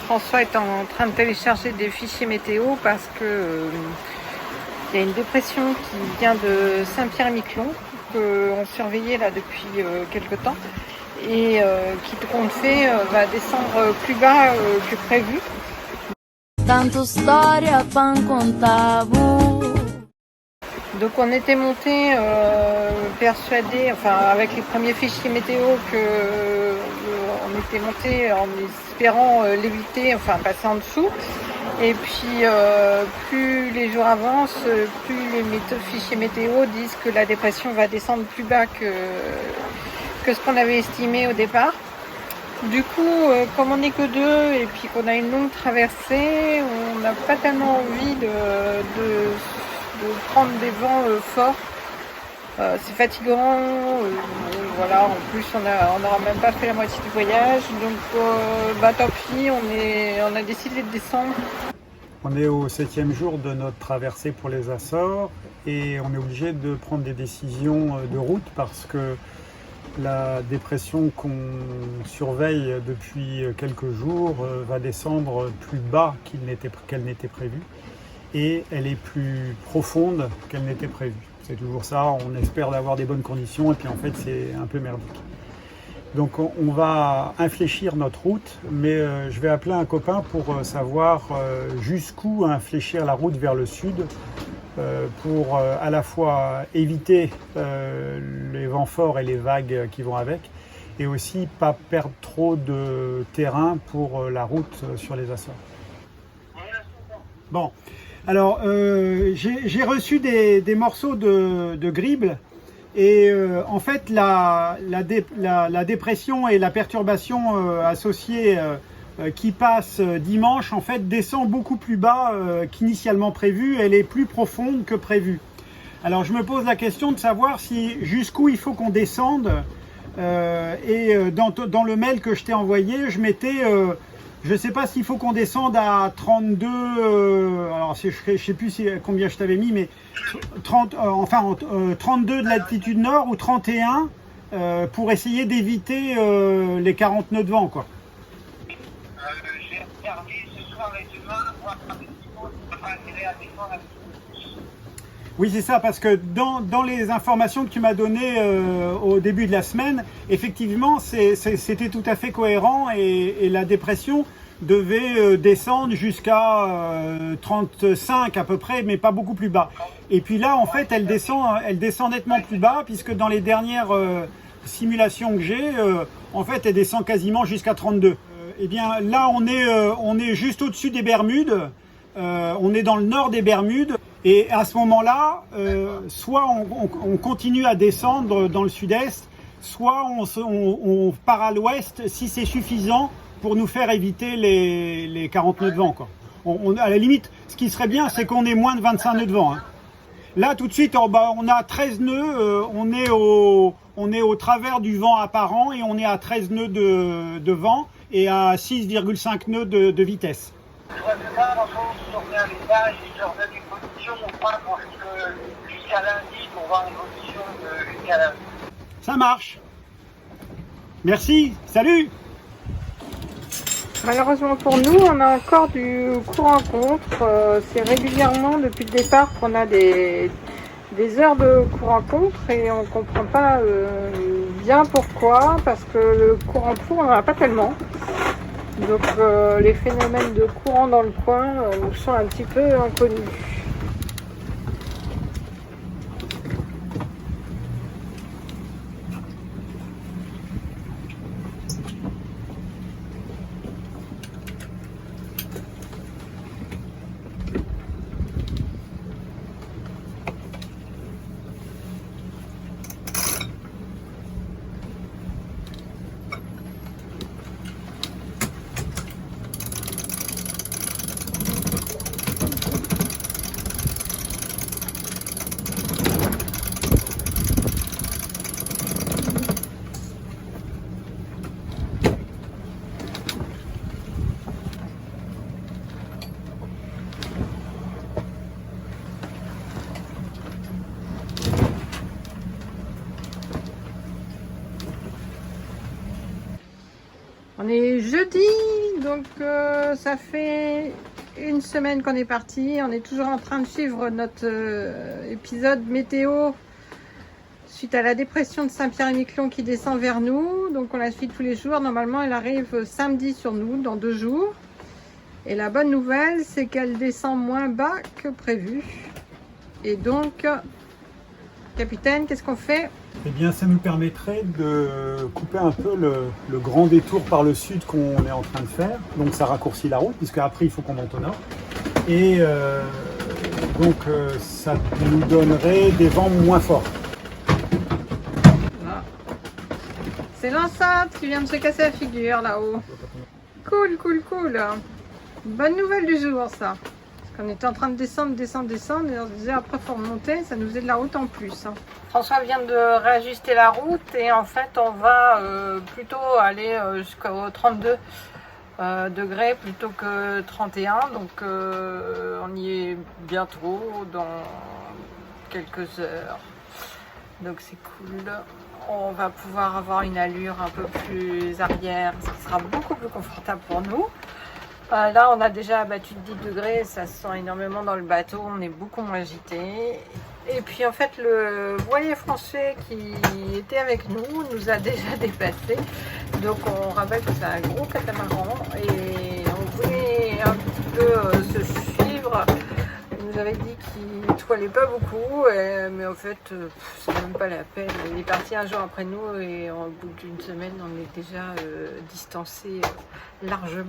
François est en train de télécharger des fichiers météo parce que il y a une dépression qui vient de Saint-Pierre-et-Miquelon qu'on surveillait là depuis quelque temps et qui, compte fait, va descendre plus bas que prévu. Donc on était monté persuadé, enfin avec les premiers fichiers météo que on était monté en espérant l'éviter, enfin passer en dessous. Et puis plus les jours avancent, plus les fichiers météo disent que la dépression va descendre plus bas que ce qu'on avait estimé au départ. Du coup, comme on n'est que deux et puis qu'on a une longue traversée, on n'a pas tellement envie de prendre des vents forts. C'est fatigant, voilà, en plus on n'aura même pas fait la moitié du voyage, donc tant pis, on a décidé de descendre. On est au 7e jour de notre traversée pour les Açores et on est obligé de prendre des décisions de route parce que la dépression qu'on surveille depuis quelques jours va descendre plus bas qu'elle n'était prévue et elle est plus profonde qu'elle n'était prévue. C'est toujours ça, on espère d'avoir des bonnes conditions et puis en fait c'est un peu merdique. Donc on va infléchir notre route, mais je vais appeler un copain pour savoir jusqu'où infléchir la route vers le sud pour à la fois éviter les vents forts et les vagues qui vont avec et aussi pas perdre trop de terrain pour la route sur les Açores. Bon, alors j'ai reçu des morceaux de grible et en fait la dépression et la perturbation associée qui passe dimanche en fait descend beaucoup plus bas qu'initialement prévu, elle est plus profonde que prévu. Alors je me pose la question de savoir si jusqu'où il faut qu'on descende et dans le mail que je t'ai envoyé, je mettais je ne sais pas s'il faut qu'on descende à 32, alors je ne sais plus combien je t'avais mis, mais 32 de latitude nord ou 31 pour essayer d'éviter les 40 nœuds de vent, quoi. J'ai regardé ce soir et demain, voir si on n'a pas intérêt à descendre un petit peu plus. Oui, c'est ça, parce que dans les informations que tu m'as données au début de la semaine, effectivement, c'était tout à fait cohérent et la dépression devait descendre jusqu'à 35 à peu près, mais pas beaucoup plus bas. Et puis là, en fait, elle descend nettement plus bas, puisque dans les dernières simulations que j'ai, en fait, elle descend quasiment jusqu'à 32. Eh bien, là, on est juste au-dessus des Bermudes, on est dans le nord des Bermudes. Et à ce moment-là, soit on continue à descendre dans le sud-est, soit on part à l'ouest si c'est suffisant pour nous faire éviter les 40 nœuds de vent, quoi. À la limite, ce qui serait bien, c'est qu'on ait moins de 25 nœuds de vent, hein. Là, tout de suite, on a 13 nœuds, on est au travers du vent apparent et on est à 13 nœuds de vent et à 6,5 nœuds de vitesse. Je vois que ça, on revient à l'étage et je redonne une position, on part jusqu'à lundi pour voir une position jusqu'à lundi. Ça marche. Merci, salut. Malheureusement pour nous, on a encore du courant contre. C'est régulièrement depuis le départ qu'on a des heures de courant contre et on ne comprend pas bien pourquoi, parce que le courant pour, on n'en a pas tellement. Donc les phénomènes de courant dans le coin nous sont un petit peu inconnus. On est jeudi Donc ça fait une semaine qu'on est parti. On est toujours en train de suivre notre épisode météo suite à la dépression de Saint-Pierre-et-Miquelon qui descend vers nous. Donc on la suit tous les jours. Normalement elle arrive samedi sur nous, dans 2 jours. Et la bonne nouvelle, c'est qu'elle descend moins bas que prévu. Et donc, capitaine, qu'est-ce qu'on fait? Eh bien, ça nous permettrait de couper un peu le grand détour par le sud qu'on est en train de faire. Donc ça raccourcit la route, puisque après il faut qu'on monte au nord. Et donc ça nous donnerait des vents moins forts. Voilà. C'est l'enceinte qui vient de se casser la figure là-haut. Cool, cool, cool. Bonne nouvelle du jour, ça. Parce qu'on était en train de descendre, et on se disait après faut remonter, ça nous faisait de la route en plus. François vient de réajuster la route et en fait on va plutôt aller jusqu'au 32 degrés plutôt que 31. Donc on y est bientôt, dans quelques heures. Donc c'est cool. On va pouvoir avoir une allure un peu plus arrière, ce qui sera beaucoup plus confortable pour nous. Là, on a déjà abattu de 10 degrés, ça se sent énormément dans le bateau, on est beaucoup moins agité. Et puis en fait, le voilier français qui était avec nous a déjà dépassé. Donc on rappelle que c'est un gros catamaran et on voulait un petit peu se suivre. Il nous avait dit qu'il ne toilait pas beaucoup, mais en fait, c'est même pas la peine. Il est parti un jour après nous et au bout d'une semaine, on est déjà distancé largement.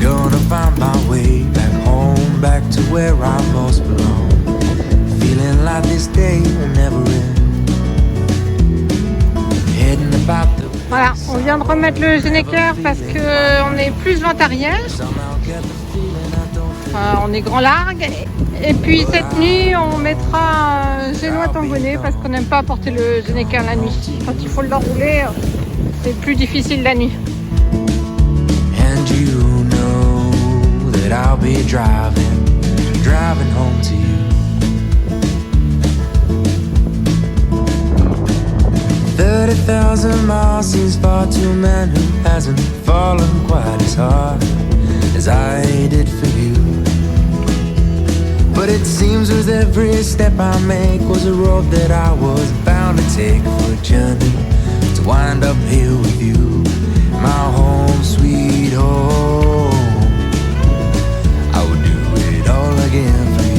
Gonna find my way back home, back to where I most belong. Feeling like this day will never end. Heading about the Voilà, on vient de remettre le Geneker parce qu'on est plus vent arrière. On est grand largue. Et puis cette nuit, on mettra un génois tangonné parce qu'on n'aime pas porter le Geneker la nuit. Quand il faut l'enrouler, c'est plus difficile la nuit. And you know that I'll be driving home to you. 30,000 miles seems far to a man who hasn't fallen quite as hard as I did for you. But it seems with every step I make was a road that I was bound to take for a journey to wind up here with you, my home, sweet home. I would do it all again for you.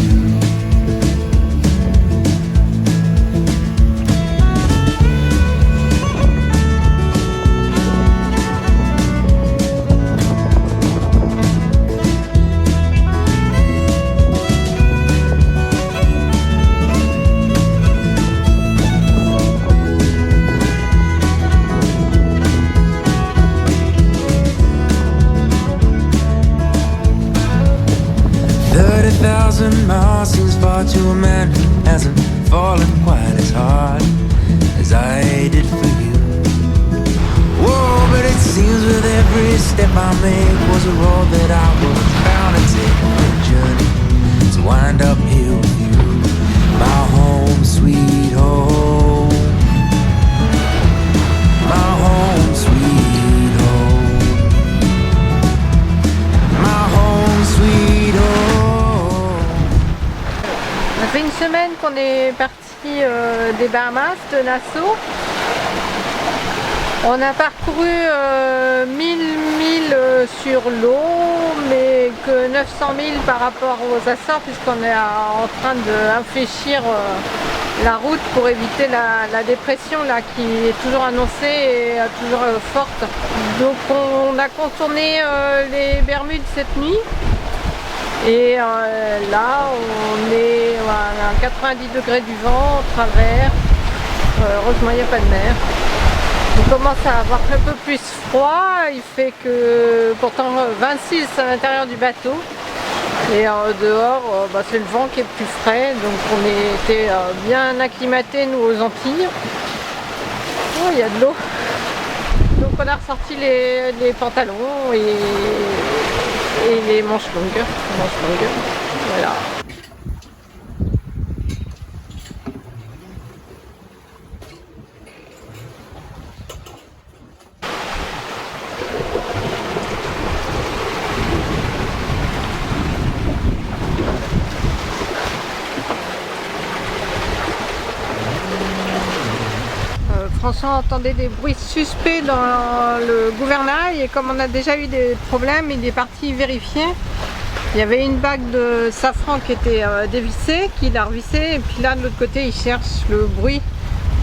30,000 miles seems far to a man who hasn't fallen quite as hard as I did for you. Whoa, but it seems with every step I make was a road that I was bound to take on a journey to wind up here with you, my home, sweet home, my home, sweet home, my home, sweet home. Ça fait une semaine qu'on est parti des Bahamas, de Nassau. On a parcouru 1000 milles sur l'eau, mais que 900 milles par rapport aux Açores, puisqu'on est en train d'infléchir la route pour éviter la dépression là, qui est toujours annoncée et toujours forte. Donc on a contourné les Bermudes cette nuit. Et là, on est à 90 degrés du vent, au travers. Heureusement, il n'y a pas de mer. On commence à avoir un peu plus froid. Il fait que pourtant 26 à l'intérieur du bateau. Et dehors, c'est le vent qui est plus frais. Donc on était bien acclimatés, nous, aux Antilles. Oh, il y a de l'eau. Donc on a ressorti les pantalons et les manches longues. Voilà. attention, on entendait des bruits suspects dans le gouvernail et comme on a déjà eu des problèmes, il est parti vérifier. Il y avait une bague de safran qui était dévissée, qu'il a revissée, et puis là de l'autre côté il cherche le bruit,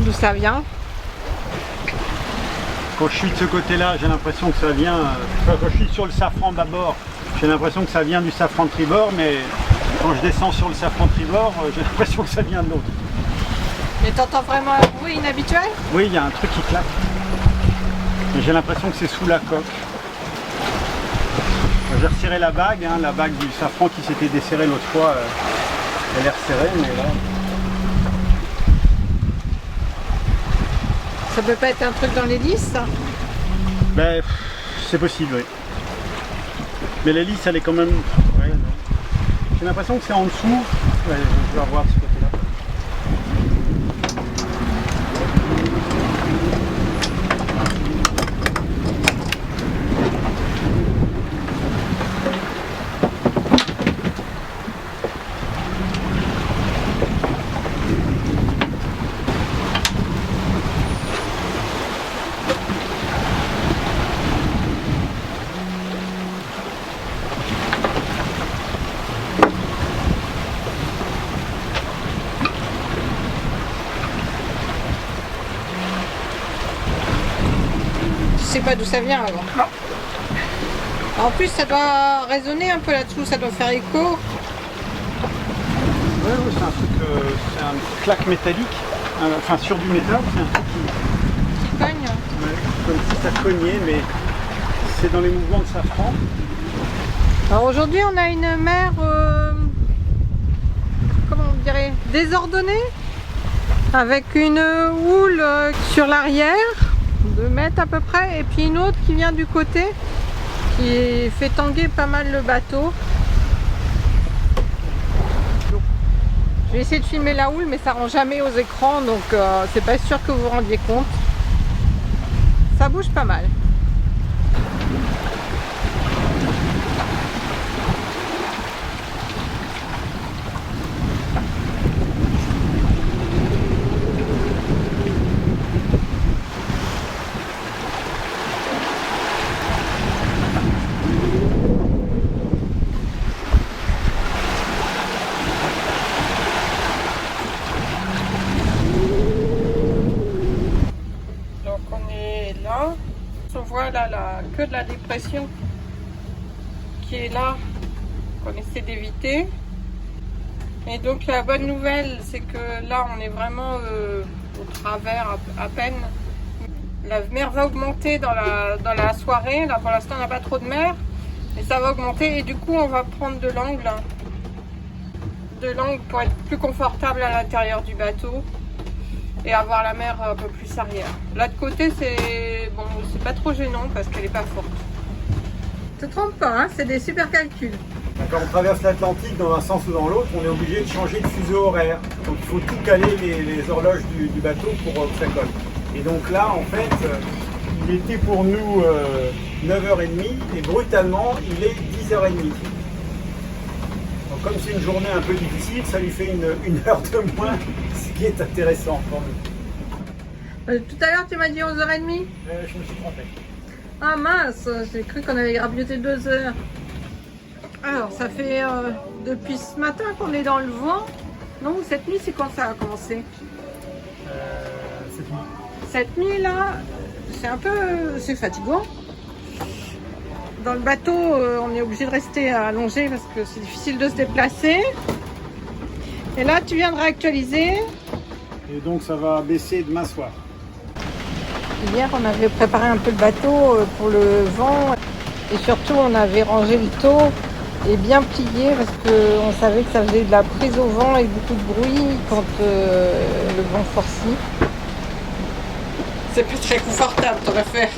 d'où ça vient. Quand je suis de ce côté-là, j'ai l'impression que ça vient, quand je suis sur le safran d'abord, j'ai l'impression que ça vient du safran de tribord, mais quand je descends sur le safran de tribord, j'ai l'impression que ça vient de l'autre. Mais t'entends vraiment un bruit inhabituel? Oui, il y a un truc qui claque. Et j'ai l'impression que c'est sous la coque. J'ai resserré la bague du safran qui s'était desserrée l'autre fois, elle est resserrée, mais là... Ça peut pas être un truc dans l'hélice, ça? Ben, c'est possible, oui. Mais l'hélice, elle est quand même... Ouais, j'ai l'impression que c'est en dessous. Ouais, je vais revoir de ce côté-là. Tu sais pas d'où ça vient alors? Non. En plus ça doit résonner un peu là-dessous, ça doit faire écho. Ouais, c'est un truc, c'est un claque métallique, enfin sur du métal, c'est un truc Qui cogne. ouais, comme si ça cognait, mais c'est dans les mouvements de safran. Alors aujourd'hui on a une mer, comment on dirait, désordonnée, avec une houle sur l'arrière, 2 mètres à peu près, et puis une autre qui vient du côté, qui fait tanguer pas mal le bateau. Je vais essayer de filmer la houle, mais ça rend jamais aux écrans, donc c'est pas sûr que vous vous rendiez compte. Ça bouge pas mal. On voit là la queue de la dépression qui est là, qu'on essaie d'éviter. Et donc la bonne nouvelle, c'est que là on est vraiment au travers à peine. La mer va augmenter dans la soirée. Là pour l'instant on n'a pas trop de mer, mais ça va augmenter et du coup on va prendre de l'angle pour être plus confortable à l'intérieur du bateau et avoir la mer un peu plus arrière. Là de côté c'est bon, c'est pas trop gênant parce qu'elle est pas forte. Te trompe pas, hein, c'est des super calculs. Quand on traverse l'Atlantique dans un sens ou dans l'autre, on est obligé de changer de fuseau horaire. Donc il faut tout caler les horloges du bateau pour que ça colle. Et donc là en fait, il était pour nous 9h30 et brutalement il est 10h30. Donc comme c'est une journée un peu difficile, ça lui fait une heure de moins, ce qui est intéressant pour nous. Tout à l'heure tu m'as dit 11h30. Je me suis trompé. Ah mince, j'ai cru qu'on avait grabioté 2 heures. Alors ça fait depuis ce matin qu'on est dans le vent. Non, cette nuit c'est quand ça a commencé? Cette nuit. Cette nuit là, c'est fatigant. Dans le bateau, on est obligé de rester allongé parce que c'est difficile de se déplacer. Et là, tu viens de réactualiser. Et donc ça va baisser demain soir. Hier, on avait préparé un peu le bateau pour le vent. Et surtout, on avait rangé le taux et bien plié parce qu'on savait que ça faisait de la prise au vent et beaucoup de bruit quand le vent forcit. C'est pas très confortable ton affaire.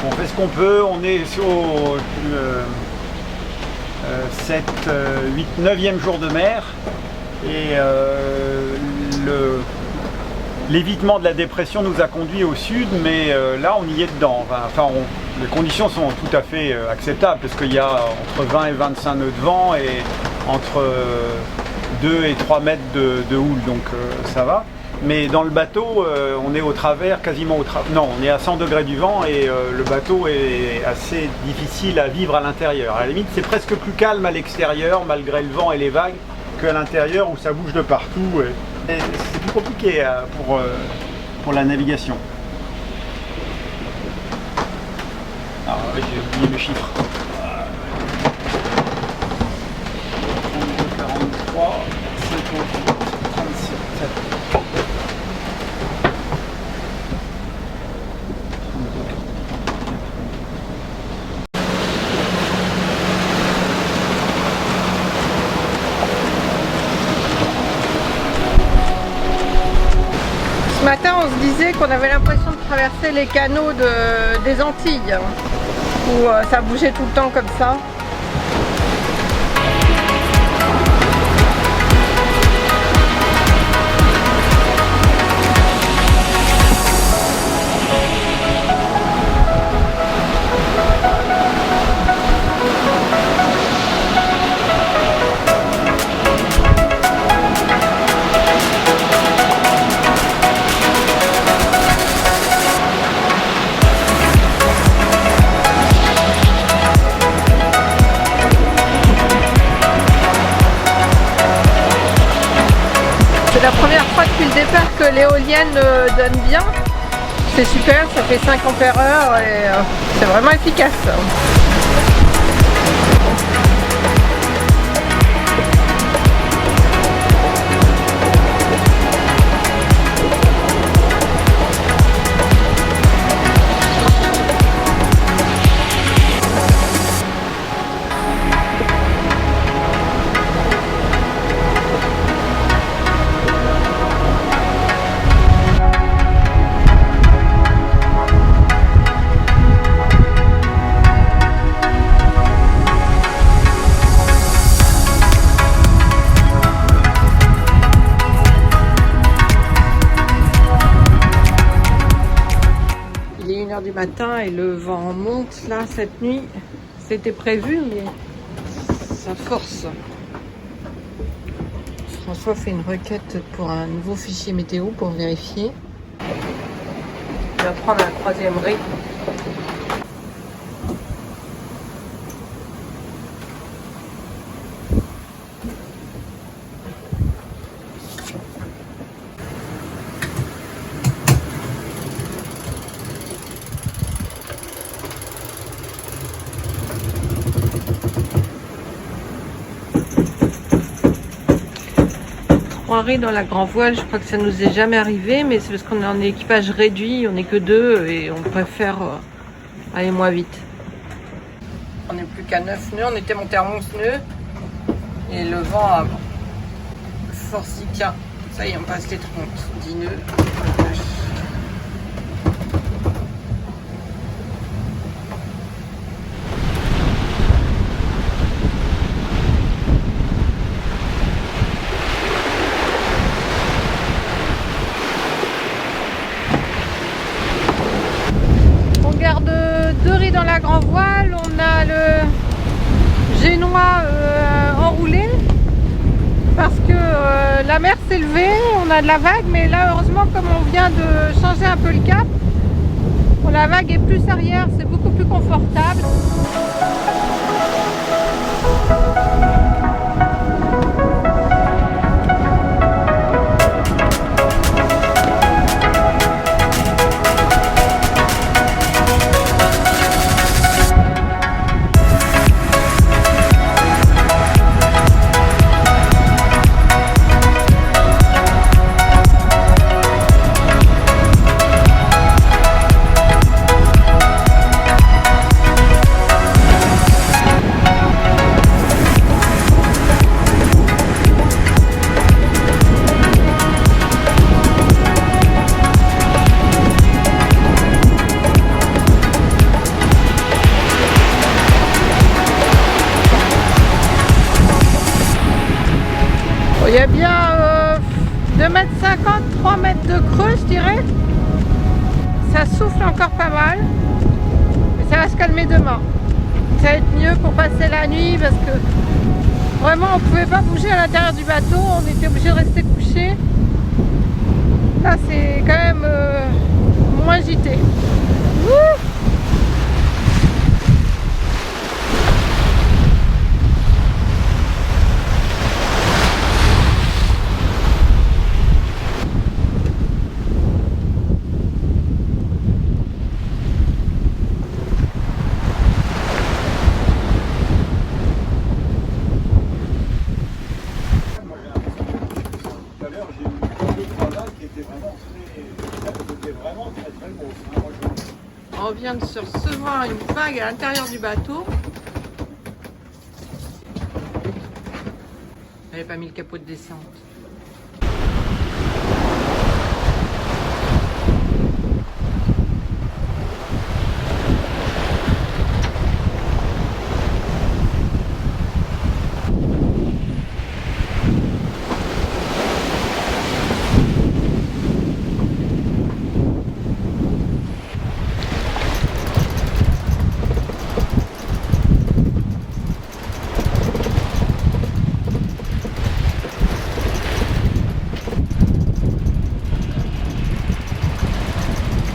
On fait ce qu'on peut, on est sur le 7, 8, 9e jour de mer et l'évitement de la dépression nous a conduit au sud, mais là on y est dedans. Les conditions sont tout à fait acceptables parce qu'il y a entre 20 et 25 nœuds de vent et entre 2 et 3 mètres de houle, donc ça va. Mais dans le bateau, on est au travers, quasiment au travers. Non, on est à 100 degrés du vent et le bateau est assez difficile à vivre à l'intérieur. À la limite, c'est presque plus calme à l'extérieur, malgré le vent et les vagues, qu'à l'intérieur où ça bouge de partout. Et c'est plus compliqué pour la navigation. Ah oui, j'ai oublié le chiffre. 32, 43, 58, 37. Ce matin, on se disait qu'on avait l'impression de traverser les canaux des Antilles, où ça bougeait tout le temps comme ça. C'est la première fois depuis le départ que l'éolienne donne bien. C'est super, ça fait 5 ampères-heure et c'est vraiment efficace. Du matin et le vent monte là cette nuit. C'était prévu mais ça force. François fait une requête pour un nouveau fichier météo pour vérifier. Il va prendre un troisième riz. Dans la grand voile, je crois que ça nous est jamais arrivé, mais c'est parce qu'on est en équipage réduit, on n'est que 2 et on préfère aller moins vite. On n'est plus qu'à 9 nœuds, on était monté à 11 nœuds et le vent a forcica. Ça y est, on passe les 30, 10 nœuds. Dans la grand voile, on a le génois enroulé parce que la mer s'est levée, on a de la vague, mais là heureusement comme on vient de changer un peu le cap, la vague est plus arrière, c'est beaucoup plus confortable. Il y a bien 2,50 m, 3 mètres de creux, je dirais. Ça souffle encore pas mal. Mais ça va se calmer demain. Ça va être mieux pour passer la nuit parce que vraiment on ne pouvait pas bouger à l'intérieur du bateau. On était obligé de rester couché. Là, c'est quand même moins agité. Wouh! On vient de se recevoir une vague à l'intérieur du bateau. J'avais pas mis le capot de descente.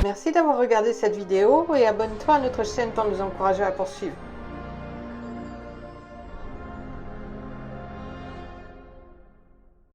Merci d'avoir regardé cette vidéo et abonne-toi à notre chaîne pour nous encourager à poursuivre.